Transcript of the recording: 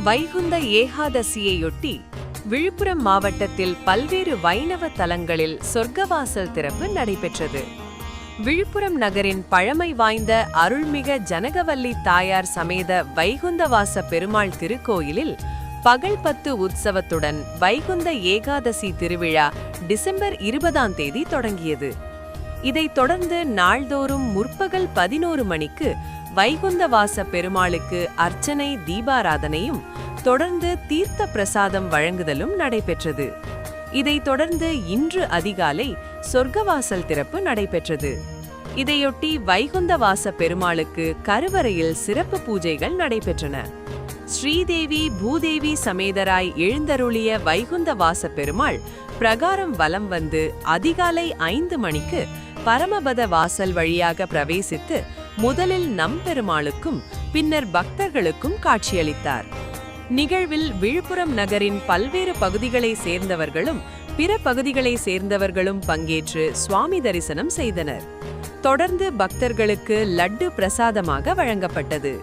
வைகுந்த ஏகாதசியையொட்டி விழுப்புரம் மாவட்டத்தில் பல்வேறு வைணவ தலங்களில் சொர்க்கவாசல் திறப்பு நடைபெற்றது. விழுப்புரம் நகரின் பழமை வாய்ந்த அருள்மிக ஜனகவல்லி தாயார் சமேத வைகுந்தவாச பெருமாள் திருக்கோயிலில் பகல் 10 உற்சவத்துடன் வைகுந்த ஏகாதசி திருவிழா டிசம்பர் 20ஆம் தேதி தொடங்கியது. இதைத் தொடர்ந்து நாள்தோறும் முற்பகல் 11 மணிக்கு வைகுந்தவாச பெருமாளுக்கு அர்ச்சனை தீபாராதனையும் தொடர்ந்து தீர்த்த பிரசாதம் வழங்குதலும் நடைபெற்றது. இதைத் தொடர்ந்து இன்று அதிகாலை சொர்க்கவாசல் திறப்பு நடைபெற்றது. இதையொட்டி வைகுந்தவாச பெருமாளுக்கு கருவறையில் சிறப்பு பூஜைகள் நடைபெற்றன. ஸ்ரீதேவி பூதேவி சமேதராய் எழுந்தருளிய வைகுந்தவாச பெருமாள் பிரகாரம் வலம் வந்து அதிகாலை 5 மணிக்கு பரமபத வாசல் வழியாக பிரவேசித்து முதலில் நம்பெருமாளுக்கும் பின்னர் பக்தர்களுக்கும் காட்சியளித்தார். நிகழ்வில் விழுப்புரம் நகரின் பல்வேறு பகுதிகளை சேர்ந்தவர்களும் பிற பகுதிகளை சேர்ந்தவர்களும் பங்கேற்று சுவாமி தரிசனம் செய்தனர். தொடர்ந்து பக்தர்களுக்கு லட்டு பிரசாதமாக வழங்கப்பட்டது.